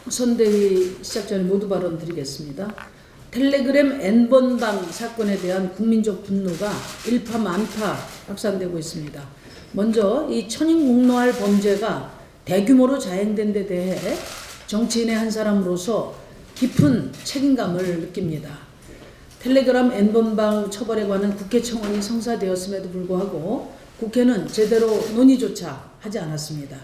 선대위 시작 전에 모두 발언 드리겠습니다. 텔레그램 N번방 사건에 대한 국민적 분노가 일파만파 확산되고 있습니다. 먼저 이 천인공노할 범죄가 대규모로 자행된 데 대해 정치인의 한 사람으로서 깊은 책임감을 느낍니다. 텔레그램 N번방 처벌에 관한 국회 청원이 성사되었음에도 불구하고 국회는 제대로 논의조차 하지 않았습니다.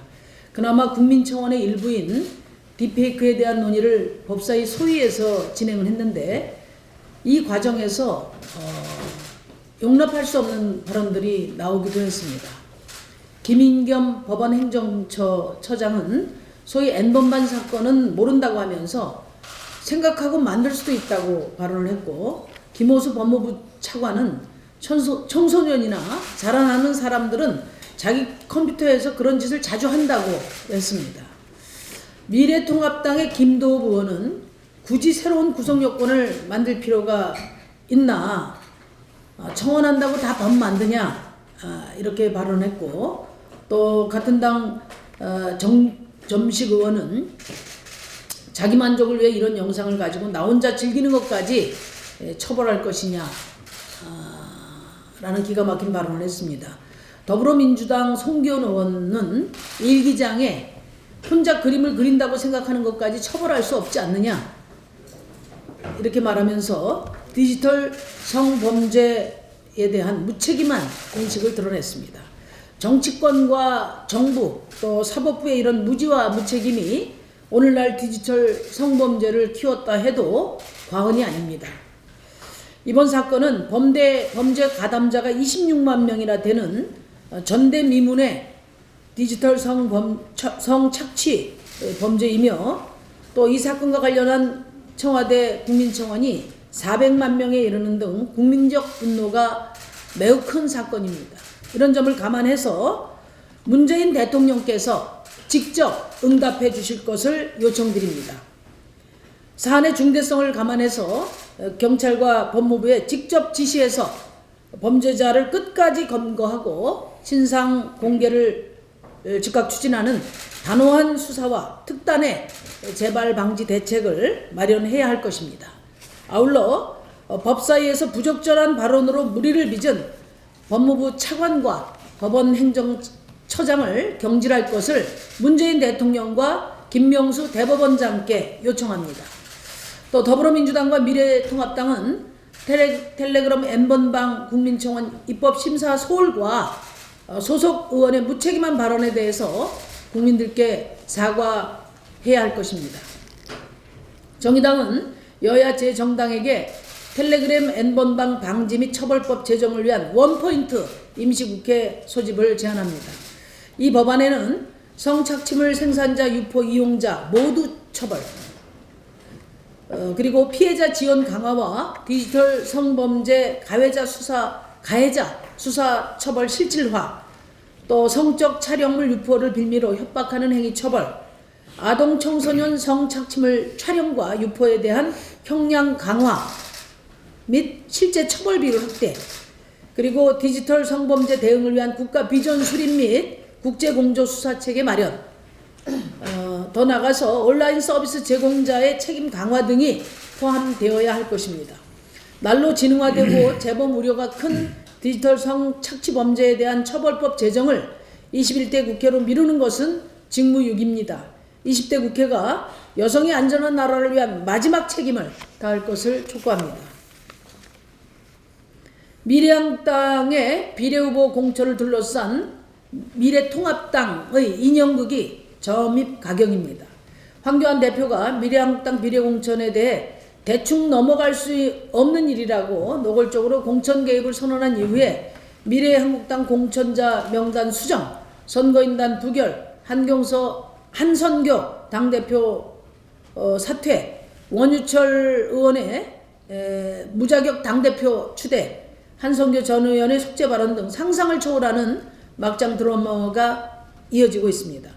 그나마 국민청원의 일부인 딥페이크에 대한 논의를 법사위 소위에서 진행을 했는데 이 과정에서 용납할 수 없는 발언들이 나오기도 했습니다. 김인겸 법원행정처장은 소위 N번방 사건은 모른다고 하면서 생각하고 만들 수도 있다고 발언을 했고, 김호수 법무부 차관은 청소년이나 자라나는 사람들은 자기 컴퓨터에서 그런 짓을 자주 한다고 했습니다. 미래통합당의 김도읍 의원은 굳이 새로운 구성 요건을 만들 필요가 있나, 청원한다고 다 법 만드냐, 이렇게 발언했고, 또 같은 당 정점식 의원은 자기 만족을 위해 이런 영상을 가지고 나 혼자 즐기는 것까지 처벌할 것이냐 라는 기가 막힌 발언을 했습니다. 더불어민주당 송기현 의원은 일기장에 혼자 그림을 그린다고 생각하는 것까지 처벌할 수 없지 않느냐 이렇게 말하면서 디지털 성범죄에 대한 무책임한 인식을 드러냈습니다. 정치권과 정부 또 사법부의 이런 무지와 무책임이 오늘날 디지털 성범죄를 키웠다 해도 과언이 아닙니다. 이번 사건은 범죄 가담자가 26만 명이나 되는 전대미문의 디지털 성착취 범죄이며, 또 이 사건과 관련한 청와대 국민청원이 400만 명에 이르는 등 국민적 분노가 매우 큰 사건입니다. 이런 점을 감안해서 문재인 대통령께서 직접 응답해 주실 것을 요청드립니다. 사안의 중대성을 감안해서 경찰과 법무부에 직접 지시해서 범죄자를 끝까지 검거하고 신상 공개를 즉각 추진하는 단호한 수사와 특단의 재발 방지 대책을 마련해야 할 것입니다. 아울러 법사위에서 부적절한 발언으로 물의를 빚은 법무부 차관과 법원행정처장을 경질할 것을 문재인 대통령과 김명수 대법원장께 요청합니다. 또 더불어민주당과 미래통합당은 텔레그램 N번방 국민청원 입법심사 소홀과 소속 의원의 무책임한 발언에 대해서 국민들께 사과해야 할 것입니다. 정의당은 여야 제 정당에게 텔레그램 N번방 방지 및 처벌법 제정을 위한 원포인트 임시국회 소집을 제안합니다. 이 법안에는 성착취물 생산자, 유포, 이용자 모두 처벌, 그리고 피해자 지원 강화와 디지털 성범죄 가해자 수사 처벌 실질화, 또 성적 촬영물 유포를 빌미로 협박하는 행위 처벌, 아동 청소년 성착취물 촬영과 유포에 대한 형량 강화 및 실제 처벌비율 확대, 그리고 디지털 성범죄 대응을 위한 국가 비전 수립 및 국제공조 수사체계 마련, 더 나아가서 온라인 서비스 제공자의 책임 강화 등이 포함되어야 할 것입니다. 날로 진흥화되고 재범 우려가 큰 디지털 성착취 범죄에 대한 처벌법 제정을 21대 국회로 미루는 것은 직무유기입니다. 20대 국회가 여성의 안전한 나라를 위한 마지막 책임을 다할 것을 촉구합니다. 미래한국당의 비례후보 공천을 둘러싼 미래통합당의 인형극이 점입 가경입니다. 황교안 대표가 미래한국당 비례공천에 대해 대충 넘어갈 수 없는 일이라고 노골적으로 공천 개입을 선언한 이후에 미래한국당 공천자 명단 수정, 선거인단 부결, 한선교 당대표 사퇴, 원유철 의원의 무자격 당대표 추대, 한선교 전 의원의 속죄 발언 등 상상을 초월하는 막장 드라마가 이어지고 있습니다.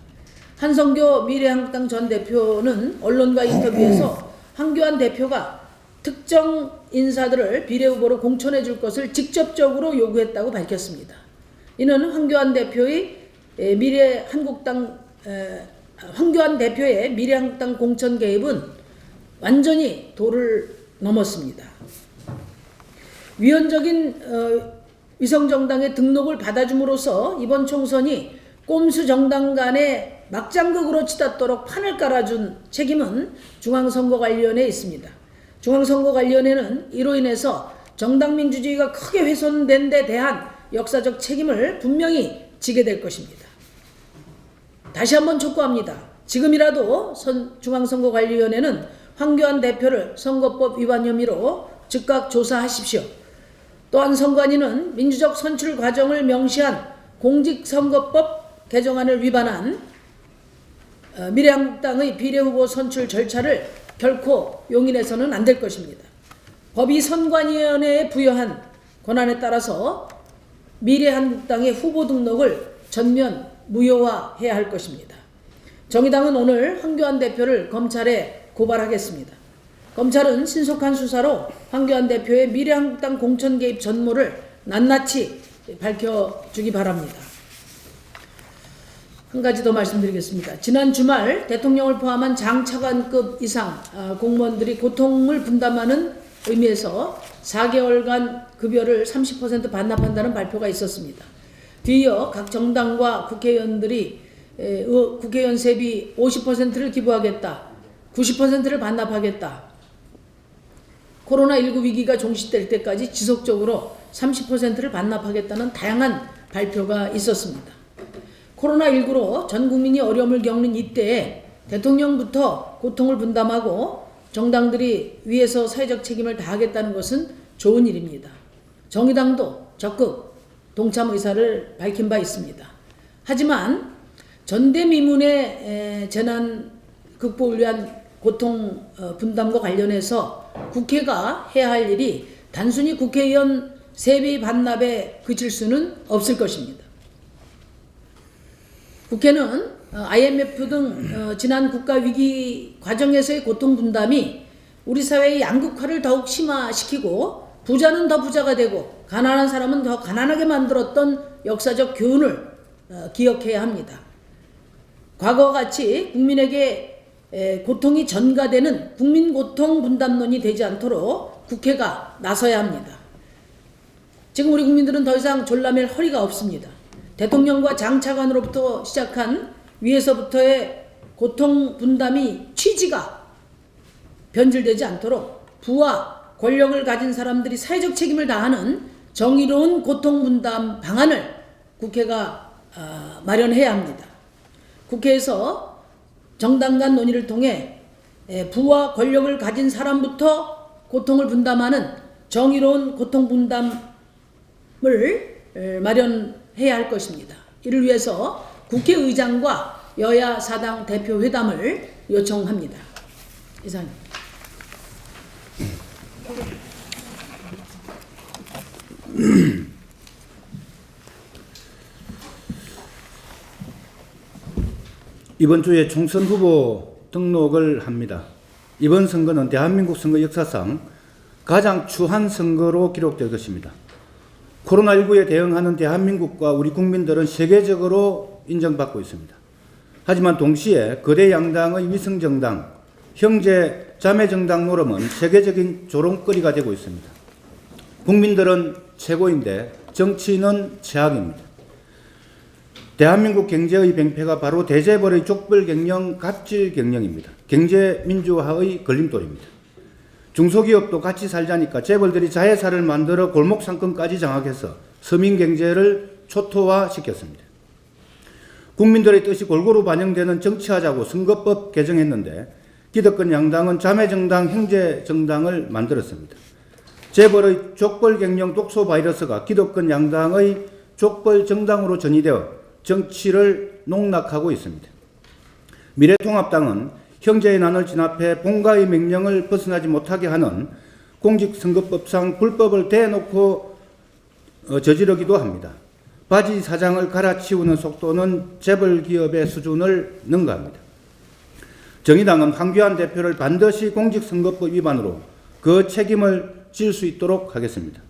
한선교 미래한국당 전 대표는 언론과 인터뷰에서 황교안 대표가 특정 인사들을 비례후보로 공천해 줄 것을 직접적으로 요구했다고 밝혔습니다. 이는 황교안 대표의 미래한국당 황교안 대표의 미래한국당 공천 개입은 완전히 도를 넘었습니다. 위헌적인 위성정당의 등록을 받아줌으로써 이번 총선이 꼼수 정당 간의 막장극으로 치닫도록 판을 깔아준 책임은 중앙선거관리위원회에 있습니다. 중앙선거관리위원회는 이로 인해서 정당 민주주의가 크게 훼손된 데 대한 역사적 책임을 분명히 지게 될 것입니다. 다시 한번 촉구합니다. 지금이라도 중앙선거관리위원회는 황교안 대표를 선거법 위반 혐의로 즉각 조사하십시오. 또한 선관위는 민주적 선출 과정을 명시한 공직선거법 개정안을 위반한 미래한국당의 비례후보 선출 절차를 결코 용인해서는 안 될 것입니다. 법이 선관위원회에 부여한 권한에 따라서 미래한국당의 후보 등록을 전면 무효화해야 할 것입니다. 정의당은 오늘 황교안 대표를 검찰에 고발하겠습니다. 검찰은 신속한 수사로 황교안 대표의 미래한국당 공천 개입 전모를 낱낱이 밝혀주기 바랍니다. 한 가지 더 말씀드리겠습니다. 지난 주말 대통령을 포함한 장차관급 이상 공무원들이 고통을 분담하는 의미에서 4개월간 급여를 30% 반납한다는 발표가 있었습니다. 뒤이어 각 정당과 국회의원들이 국회의원 세비 50%를 기부하겠다, 90%를 반납하겠다, 코로나19 위기가 종식될 때까지 지속적으로 30%를 반납하겠다는 다양한 발표가 있었습니다. 코로나19로 전 국민이 어려움을 겪는 이때에 대통령부터 고통을 분담하고 정당들이 위에서 사회적 책임을 다하겠다는 것은 좋은 일입니다. 정의당도 적극 동참 의사를 밝힌 바 있습니다. 하지만 전대미문의 재난 극복을 위한 고통 분담과 관련해서 국회가 해야 할 일이 단순히 국회의원 세비 반납에 그칠 수는 없을 것입니다. 국회는 IMF 등 지난 국가 위기 과정에서의 고통 분담이 우리 사회의 양극화를 더욱 심화시키고 부자는 더 부자가 되고 가난한 사람은 더 가난하게 만들었던 역사적 교훈을 기억해야 합니다. 과거와 같이 국민에게 고통이 전가되는 국민고통분담론이 되지 않도록 국회가 나서야 합니다. 지금 우리 국민들은 더 이상 졸라맬 허리가 없습니다. 대통령과 장차관으로부터 시작한 위에서부터의 고통분담이 취지가 변질되지 않도록 부와 권력을 가진 사람들이 사회적 책임을 다하는 정의로운 고통분담 방안을 국회가 마련해야 합니다. 국회에서 정당 간 논의를 통해 부와 권력을 가진 사람부터 고통을 분담하는 정의로운 고통분담을 마련해야 할 것입니다. 이를 위해서 국회의장과 여야 사당 대표 회담을 요청합니다. 이상입니다. 이번 주에 총선 후보 등록을 합니다. 이번 선거는 대한민국 선거 역사상 가장 추한 선거로 기록될 것입니다. 코로나19에 대응하는 대한민국과 우리 국민들은 세계적으로 인정받고 있습니다. 하지만 동시에 거대 양당의 위성정당, 형제 자매정당 노름은 세계적인 조롱거리가 되고 있습니다. 국민들은 최고인데 정치인은 최악입니다. 대한민국 경제의 병폐가 바로 대재벌의 족벌경영, 갑질경영입니다. 경제민주화의 걸림돌입니다. 중소기업도 같이 살자니까 재벌들이 자회사를 만들어 골목상권까지 장악해서 서민경제를 초토화시켰습니다. 국민들의 뜻이 골고루 반영되는 정치하자고 선거법 개정했는데 기득권 양당은 자매정당, 형제정당을 만들었습니다. 재벌의 족벌경영 독소 바이러스가 기득권 양당의 족벌정당으로 전이되어 정치를 농락하고 있습니다. 미래통합당은 형제의 난을 진압해 본가의 명령을 벗어나지 못하게 하는 공직선거법상 불법을 대놓고 저지르기도 합니다. 바지 사장을 갈아치우는 속도는 재벌기업의 수준을 능가합니다. 정의당은 황교안 대표를 반드시 공직선거법 위반으로 그 책임을 질 수 있도록 하겠습니다.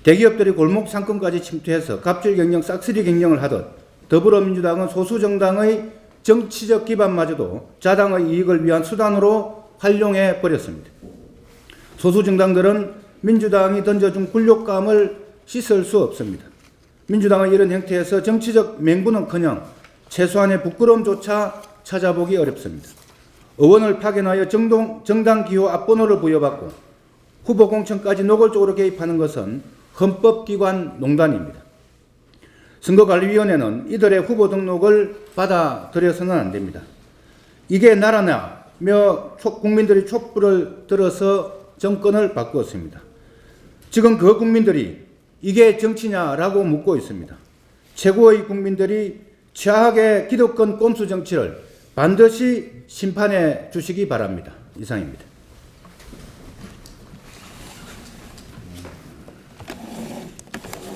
대기업들이 골목 상권까지 침투해서 갑질 경영, 싹쓸이 경영을 하듯 더불어민주당은 소수 정당의 정치적 기반마저도 자당의 이익을 위한 수단으로 활용해 버렸습니다. 소수 정당들은 민주당이 던져준 굴욕감을 씻을 수 없습니다. 민주당의 이런 행태에서 정치적 맹구는커녕 최소한의 부끄러움조차 찾아보기 어렵습니다. 의원을 파견하여 정당 기호 앞번호를 부여받고 후보 공천까지 노골적으로 개입하는 것은 헌법기관 농단입니다. 선거관리위원회는 이들의 후보 등록을 받아들여서는 안 됩니다. 이게 나라냐며 국민들이 촛불을 들어서 정권을 바꾸었습니다. 지금 그 국민들이 이게 정치냐라고 묻고 있습니다. 최고의 국민들이 최악의 기득권 꼼수 정치를 반드시 심판해 주시기 바랍니다. 이상입니다.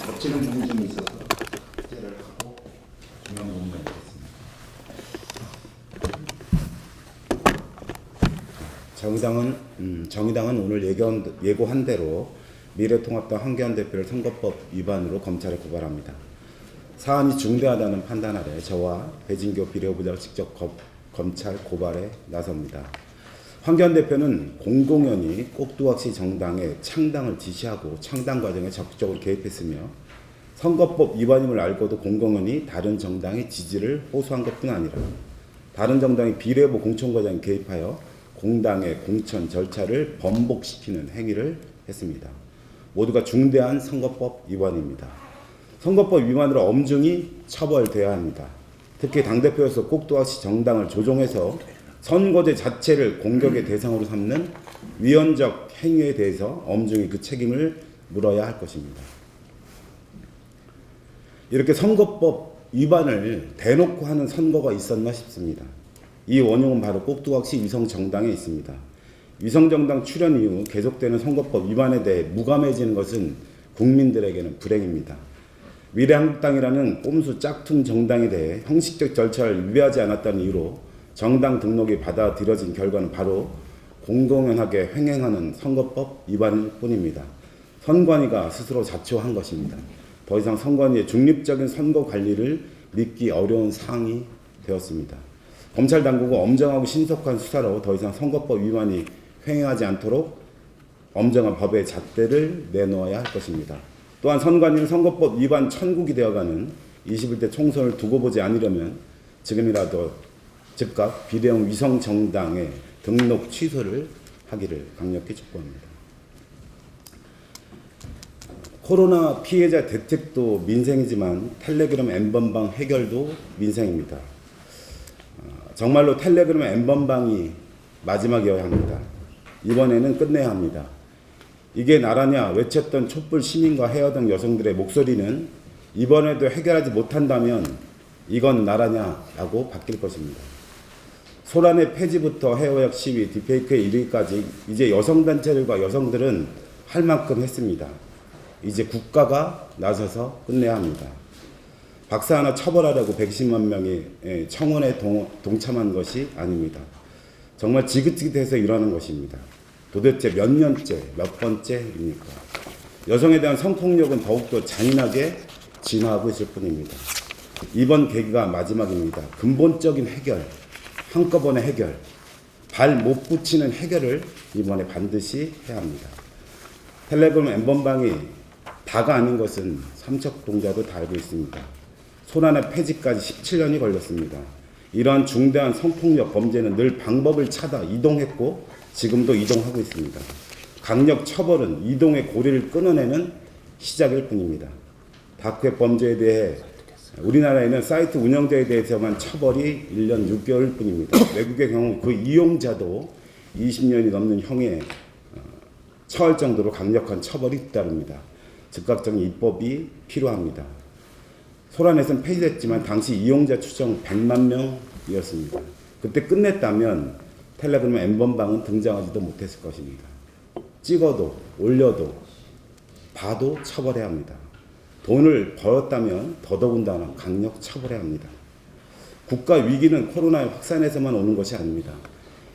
겹치는 부분이 좀 있어서 제를 하고 중요한 부분만 있겠습니다. 정의당은 오늘 예고한 대로 미래통합당 황교안 대표를 선거법 위반으로 검찰에 고발합니다. 사안이 중대하다는 판단 아래 저와 배진교 비례후보자가 직접 검찰 고발에 나섭니다. 황교안 대표는 공공연히 꼭두각시 정당의 창당을 지시하고 창당 과정에 적극적으로 개입했으며 선거법 위반임을 알고도 공공연히 다른 정당의 지지를 호소한 것뿐 아니라 다른 정당의 비례후보 공천 과정에 개입하여 공당의 공천 절차를 번복시키는 행위를 했습니다. 모두가 중대한 선거법 위반입니다. 선거법 위반으로 엄중히 처벌돼야 합니다. 특히 당대표로서 꼭두각시 정당을 조종해서 선거제 자체를 공격의 대상으로 삼는 위헌적 행위에 대해서 엄중히 그 책임을 물어야 할 것입니다. 이렇게 선거법 위반을 대놓고 하는 선거가 있었나 싶습니다. 이 원흉은 바로 꼭두각시 위성정당에 있습니다. 위성정당 출현 이후 계속되는 선거법 위반에 대해 무감해지는 것은 국민들에게는 불행입니다. 미래한국당이라는 꼼수 짝퉁 정당에 대해 형식적 절차를 위배하지 않았다는 이유로 정당 등록이 받아들여진 결과는 바로 공공연하게 횡행하는 선거법 위반일 뿐입니다. 선관위가 스스로 자초한 것입니다. 더 이상 선관위의 중립적인 선거 관리를 믿기 어려운 상황이 되었습니다. 검찰 당국은 엄정하고 신속한 수사로 더 이상 선거법 위반이 횡행하지 않도록 엄정한 법의 잣대를 내놓아야 할 것입니다. 또한 선관위는 선거법 위반 천국이 되어가는 21대 총선을 두고 보지 않으려면 지금이라도 즉각 비대형 위성정당의 등록 취소를 하기를 강력히 촉구합니다. 코로나 피해자 대책도 민생이지만 텔레그램 N번방 해결도 민생입니다. 정말로 텔레그램 N번방이 마지막이어야 합니다. 이번에는 끝내야 합니다. 이게 나라냐 외쳤던 촛불 시민과 헤어던 여성들의 목소리는 이번에도 해결하지 못한다면 이건 나라냐라고 바뀔 것입니다. 소란의 폐지부터 해오약 시위, 딥페이크에 이르기까지 이제 여성단체들과 여성들은 할 만큼 했습니다. 이제 국가가 나서서 끝내야 합니다. 박사 하나 처벌하려고 120만 명이 청원에 동참한 것이 아닙니다. 정말 지긋지긋해서 일어나는 것입니다. 도대체 몇 년째, 몇 번째입니까? 여성에 대한 성폭력은 더욱더 잔인하게 진화하고 있을 뿐입니다. 이번 계기가 마지막입니다. 근본적인 해결, 한꺼번에 해결, 발 못 붙이는 해결을 이번에 반드시 해야 합니다. 텔레그램 N번방이 다가 아닌 것은 삼척동자도 다 알고 있습니다. 소란의 폐지까지 17년이 걸렸습니다. 이러한 중대한 성폭력 범죄는 늘 방법을 찾아 이동했고 지금도 이동하고 있습니다. 강력 처벌은 이동의 고리를 끊어내는 시작일 뿐입니다. 다크웹 범죄에 대해 우리나라에는 사이트 운영자에 대해서만 처벌이 1년 6개월 뿐입니다. 외국의 경우 그 이용자도 20년이 넘는 형에 처할 정도로 강력한 처벌이 잇따릅니다. 즉각적인 입법이 필요합니다. 소란에서는 폐지됐지만 당시 이용자 추정 100만 명이었습니다. 그때 끝냈다면 텔레그램 N번방은 등장하지도 못했을 것입니다. 찍어도 올려도 봐도 처벌해야 합니다. 돈을 벌었다면 더더군다나 강력 처벌해야 합니다. 국가 위기는 코로나의 확산에서만 오는 것이 아닙니다.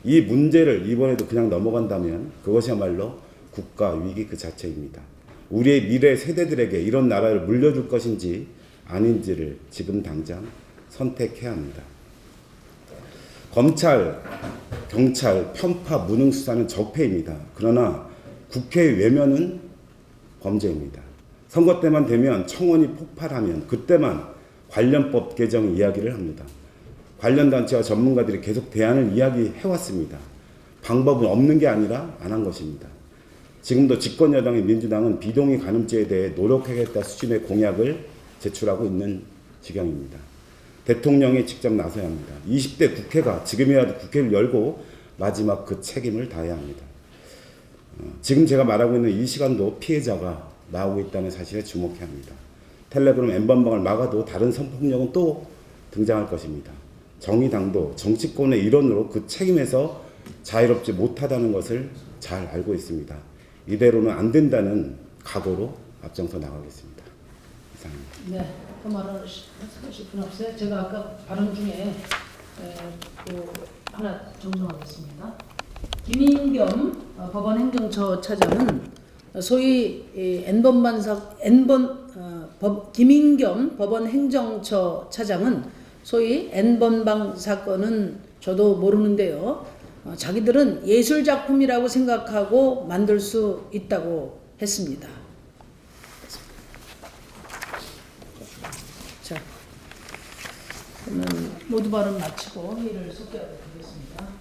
이 문제를 이번에도 그냥 넘어간다면 그것이야말로 국가 위기 그 자체입니다. 우리의 미래 세대들에게 이런 나라를 물려줄 것인지 아닌지를 지금 당장 선택해야 합니다. 검찰, 경찰, 편파, 무능 수사는 적폐입니다. 그러나 국회 외면은 범죄입니다. 선거 때만 되면 청원이 폭발하면 그때만 관련법 개정 이야기를 합니다. 관련 단체와 전문가들이 계속 대안을 이야기해왔습니다. 방법은 없는 게 아니라 안 한 것입니다. 지금도 집권 여당인 민주당은 비동의 간음죄에 대해 노력하겠다 수준의 공약을 제출하고 있는 지경입니다. 대통령이 직접 나서야 합니다. 20대 국회가 지금이라도 국회를 열고 마지막 그 책임을 다해야 합니다. 지금 제가 말하고 있는 이 시간도 피해자가 나오고 있다는 사실에 주목해야 합니다. 텔레그램 N번방을 막아도 다른 성폭력은 또 등장할 것입니다. 정의당도 정치권의 일원으로 그 책임에서 자유롭지 못하다는 것을 잘 알고 있습니다. 이대로는 안 된다는 각오로 앞장서 나가겠습니다. 이상입니다. 네, 그 말을 하실 분 없어요? 제가 아까 발언 중에 또 하나 정정하겠습니다. 김인겸 법원행정처 차장은 소위 김인겸 법원행정처 차장은 소위 N번방 사건은 저도 모르는데요. 자기들은 예술작품이라고 생각하고 만들 수 있다고 했습니다. 자, 그러면 모두 발언 마치고 회의를 속개하도록 하겠습니다.